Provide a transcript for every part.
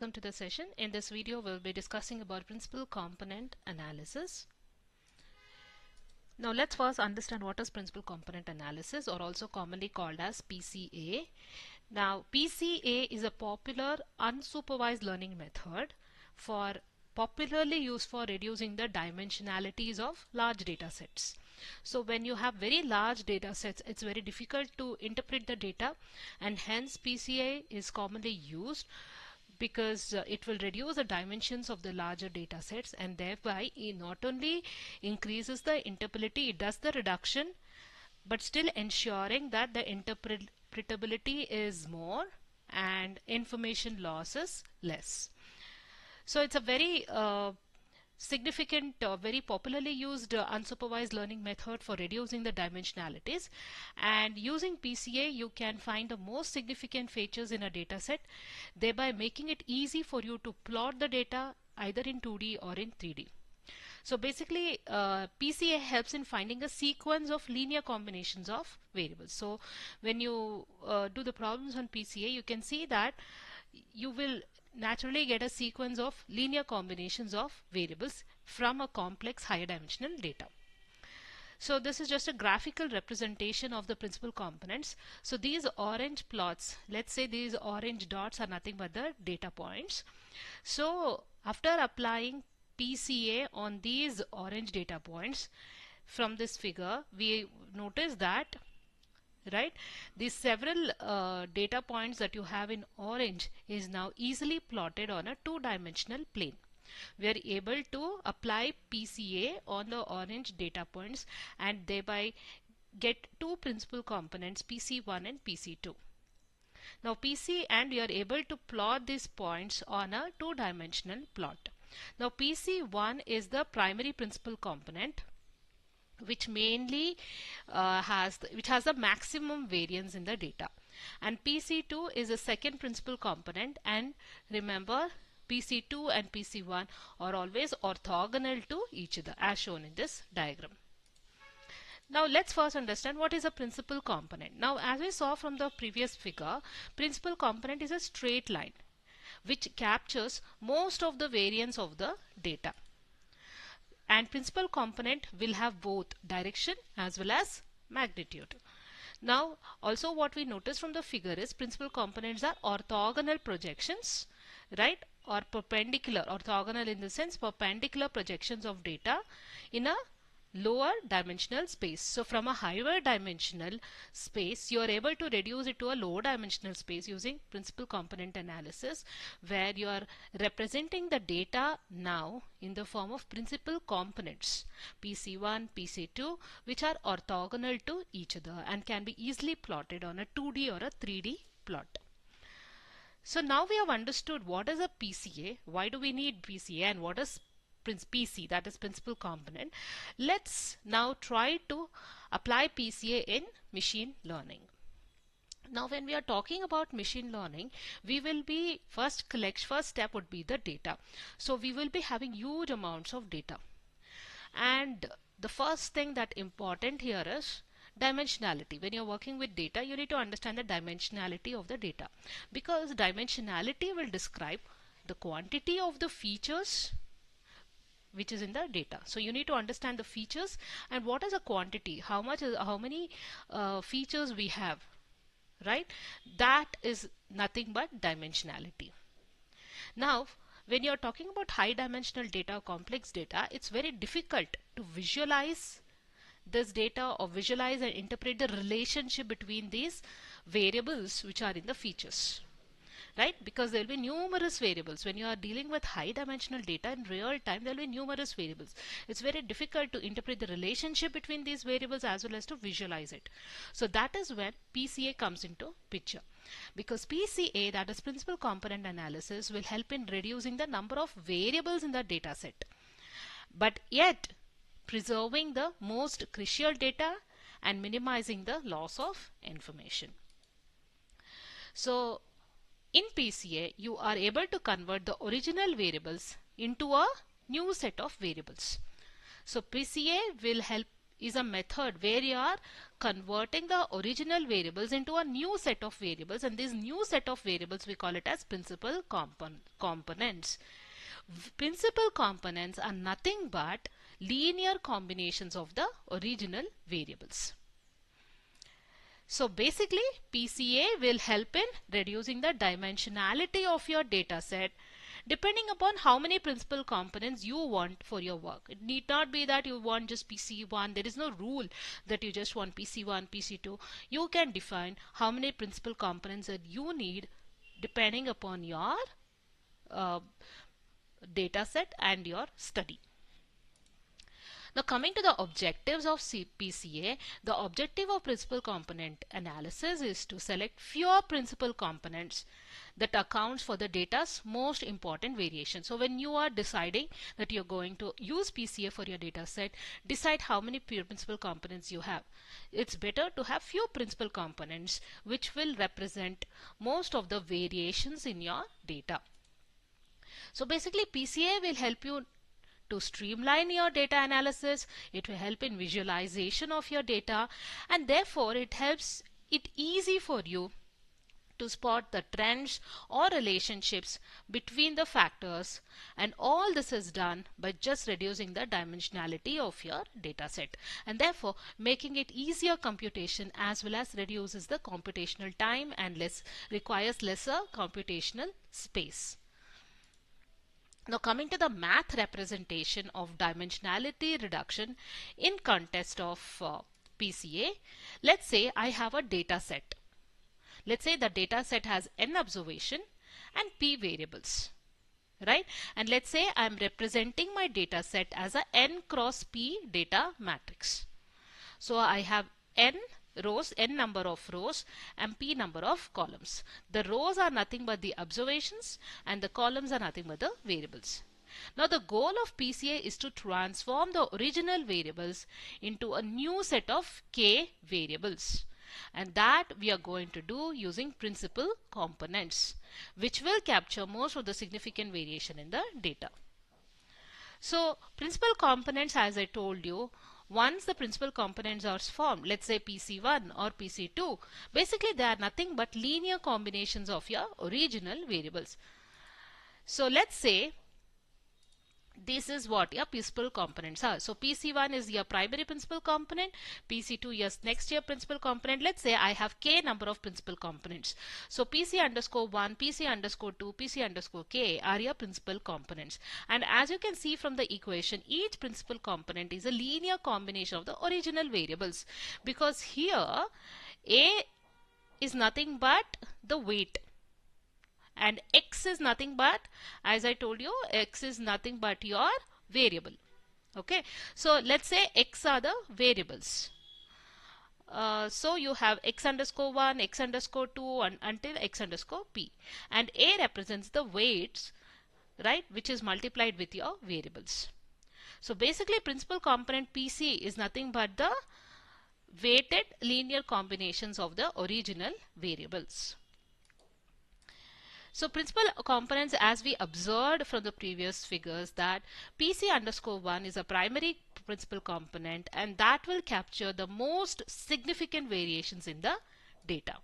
Welcome to the session. In this video, we'll be discussing about principal component analysis. Now let's first understand what is principal component analysis, or also commonly called as PCA. Now PCA is a popular unsupervised learning method popularly used for reducing the dimensionalities of large data sets. So when you have very large data sets, it's very difficult to interpret the data, and hence PCA is commonly used because it will reduce the dimensions of the larger data sets, and thereby it not only increases the interpretability, it does the reduction, but still ensuring that the interpretability is more and information loss is less. So it's a very significant, very popularly used unsupervised learning method for reducing the dimensionalities. And using PCA, you can find the most significant features in a data set, thereby making it easy for you to plot the data either in 2D or in 3D. So basically, PCA helps in finding a sequence of linear combinations of variables. So when you do the problems on PCA, you can see that you will naturally get a sequence of linear combinations of variables from a complex higher dimensional data. So this is just a graphical representation of the principal components. So these orange plots, let's say these orange dots are nothing but the data points. So after applying PCA on these orange data points, from this figure we notice that these several data points that you have in orange is now easily plotted on a two-dimensional plane. We are able to apply PCA on the orange data points and thereby get two principal components, PC1 and PC2. Now we are able to plot these points on a two-dimensional plot. Now PC1 is the primary principal component, which mainly has the maximum variance in the data, and PC2 is a second principal component, and remember PC2 and PC1 are always orthogonal to each other as shown in this diagram. Now let's first understand what is a principal component. Now as we saw from the previous figure, principal component is a straight line which captures most of the variance of the data. And principal component will have both direction as well as magnitude. Now also what we notice from the figure is principal components are orthogonal projections, or perpendicular. Orthogonal in the sense perpendicular projections of data in a lower dimensional space. So from a higher dimensional space, you are able to reduce it to a lower dimensional space using principal component analysis, where you are representing the data now in the form of principal components PC1, PC2, which are orthogonal to each other and can be easily plotted on a 2D or a 3D plot. So now we have understood what is a PCA, why do we need PCA, and what is PC, that is principal component. Let's now try to apply PCA in machine learning. Now when we are talking about machine learning, we will be first step would be the data. So we will be having huge amounts of data, and the first thing that important here is dimensionality. When you're working with data, you need to understand the dimensionality of the data, because dimensionality will describe the quantity of the features which is in the data. So you need to understand the features and what is a quantity, how many features we have, that is nothing but dimensionality. Now when you're talking about high dimensional data or complex data, it's very difficult to visualize this data or visualize and interpret the relationship between these variables which are in the features. Because there will be numerous variables. When you are dealing with high dimensional data in real time, there will be numerous variables. It's very difficult to interpret the relationship between these variables as well as to visualize it. So that is when PCA comes into picture, because PCA, that is principal component analysis, will help in reducing the number of variables in the data set, but yet preserving the most crucial data and minimizing the loss of information. So in PCA, you are able to convert the original variables into a new set of variables. So PCA will help is a method where you are converting the original variables into a new set of variables, and this new set of variables we call it as principal components. Principal components are nothing but linear combinations of the original variables. So basically PCA will help in reducing the dimensionality of your data set depending upon how many principal components you want for your work. It need not be that you want just PC1. There is no rule that you just want PC1, PC2. You can define how many principal components that you need depending upon your data set and your study. Now coming to the objectives of PCA, the objective of principal component analysis is to select fewer principal components that accounts for the data's most important variation. So when you are deciding that you're going to use PCA for your data set, decide how many principal components you have. It's better to have few principal components which will represent most of the variations in your data. So basically PCA will help you to streamline your data analysis. It will help in visualization of your data, and therefore it helps it easy for you to spot the trends or relationships between the factors, and all this is done by just reducing the dimensionality of your data set, and therefore making it easier computation as well as reduces the computational time and requires lesser computational space. Now coming to the math representation of dimensionality reduction in context of PCA, let's say I have a data set. Let's say the data set has n observation and p variables, right? And let's say I'm representing my data set as a n cross p data matrix. So I have n rows, n number of rows and p number of columns. The rows are nothing but the observations and the columns are nothing but the variables. Now the goal of PCA is to transform the original variables into a new set of k variables, and that we are going to do using principal components, which will capture most of the significant variation in the data. So principal components, as I told you, once the principal components are formed, let's say PC1 or PC2, basically they are nothing but linear combinations of your original variables. So let's say this is what your principal components are. So PC1 is your primary principal component, PC2 is next year principal component. Let's say I have k number of principal components. So PC_1, PC_2, PC_k are your principal components. And as you can see from the equation, each principal component is a linear combination of the original variables, because here A is nothing but the weight, and x is nothing but, as I told you, x is nothing but your variable. Okay, so let's say x are the variables. So you have x_1, x_2 until x_p, and a represents the weights, right, which is multiplied with your variables. So basically principal component PC is nothing but the weighted linear combinations of the original variables. So principal components, as we observed from the previous figures, that PC_1 is a primary principal component, and that will capture the most significant variations in the data.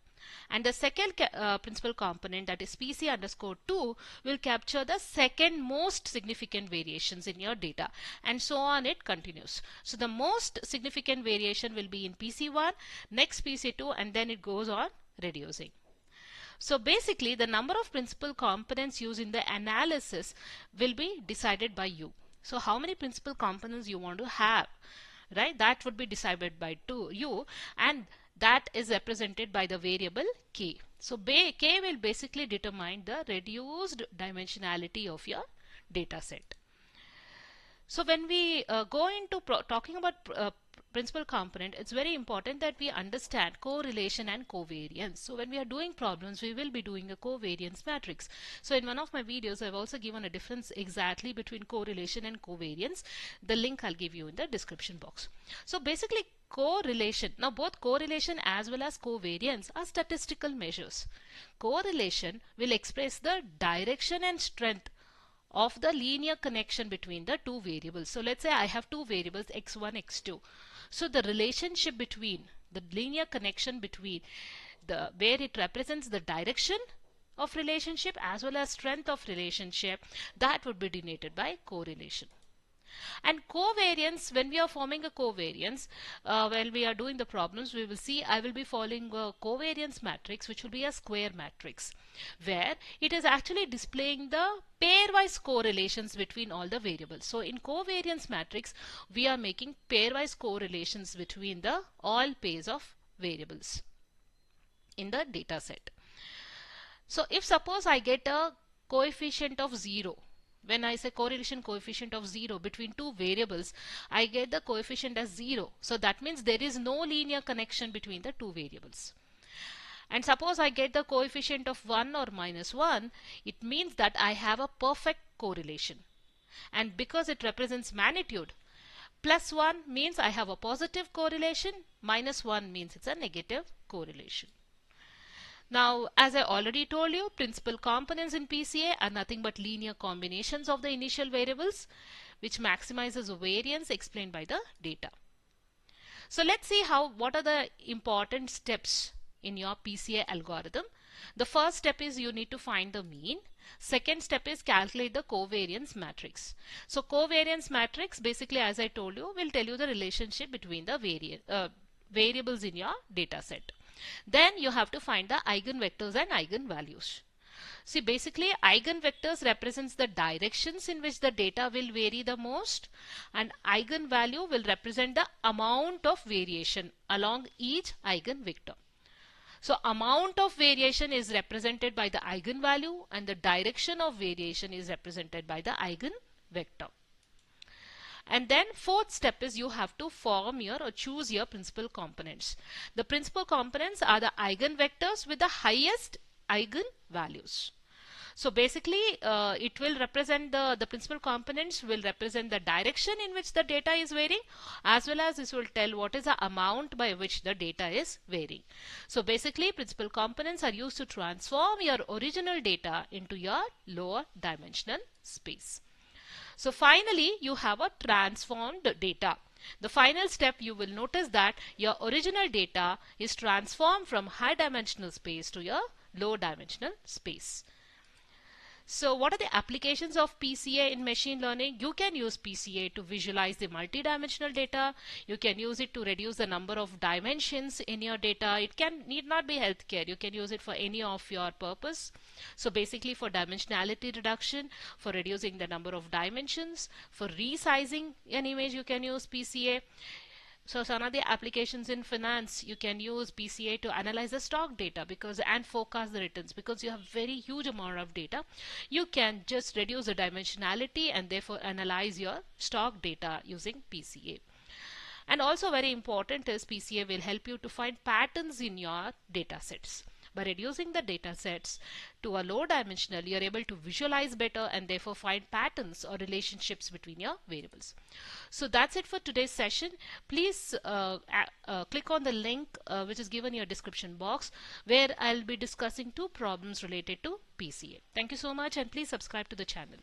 And the second principal component, that is PC_2, will capture the second most significant variations in your data, and so on it continues. So the most significant variation will be in PC1, next PC2, and then it goes on reducing. So basically the number of principal components used in the analysis will be decided by you. So how many principal components you want to have, right? That would be decided by you, and that is represented by the variable k. So k will basically determine the reduced dimensionality of your data set. So when we go into talking about principal component, it's very important that we understand correlation and covariance. So when we are doing problems, we will be doing a covariance matrix. So in one of my videos, I've also given a difference exactly between correlation and covariance. The link I'll give you in the description box. So basically correlation, now both correlation as well as covariance are statistical measures. Correlation will express the direction and strength of the linear connection between the two variables. So let's say I have two variables x1, x2. So the relationship between the linear connection between the where it represents the direction of relationship as well as strength of relationship, that would be denoted by correlation. And covariance, when we are forming a covariance, when we are doing the problems, we will see I will be following a covariance matrix, which will be a square matrix, where it is actually displaying the pairwise correlations between all the variables. So in covariance matrix, we are making pairwise correlations between the all pairs of variables in the data set. So if suppose I get a coefficient of 0, when I say correlation coefficient of 0 between two variables, I get the coefficient as 0. So that means there is no linear connection between the two variables. And suppose I get the coefficient of 1 or minus 1, it means that I have a perfect correlation. And because it represents magnitude, plus 1 means I have a positive correlation, minus 1 means it's a negative correlation. Now, as I already told you, principal components in PCA are nothing but linear combinations of the initial variables, which maximizes variance explained by the data. So let's see what are the important steps in your PCA algorithm. The first step is you need to find the mean. Second step is calculate the covariance matrix. So covariance matrix, basically, as I told you, will tell you the relationship between the variables in your data set. Then you have to find the eigenvectors and eigenvalues. See, basically eigenvectors represents the directions in which the data will vary the most, and eigenvalue will represent the amount of variation along each eigenvector. So amount of variation is represented by the eigenvalue and the direction of variation is represented by the eigenvector. And then fourth step is you have to form your or choose your principal components. The principal components are the eigenvectors with the highest eigenvalues. So basically it will represent the principal components will represent the direction in which the data is varying, as well as this will tell what is the amount by which the data is varying. So basically principal components are used to transform your original data into your lower dimensional space. So finally you have a transformed data. The final step, you will notice that your original data is transformed from high dimensional space to your low dimensional space. So what are the applications of PCA in machine learning? You can use PCA to visualize the multidimensional data. You can use it to reduce the number of dimensions in your data. It need not be healthcare. You can use it for any of your purpose. So basically for dimensionality reduction, for reducing the number of dimensions, for resizing an image, you can use PCA. So some of the applications in finance, you can use PCA to analyze the stock data and forecast the returns. Because you have very huge amount of data, you can just reduce the dimensionality and therefore analyze your stock data using PCA. And also very important is PCA will help you to find patterns in your data sets. By reducing the data sets to a low dimensional, you are able to visualize better and therefore find patterns or relationships between your variables. So that's it for today's session. Please click on the link which is given in your description box, where I'll be discussing 2 problems related to PCA. Thank you so much, and please subscribe to the channel.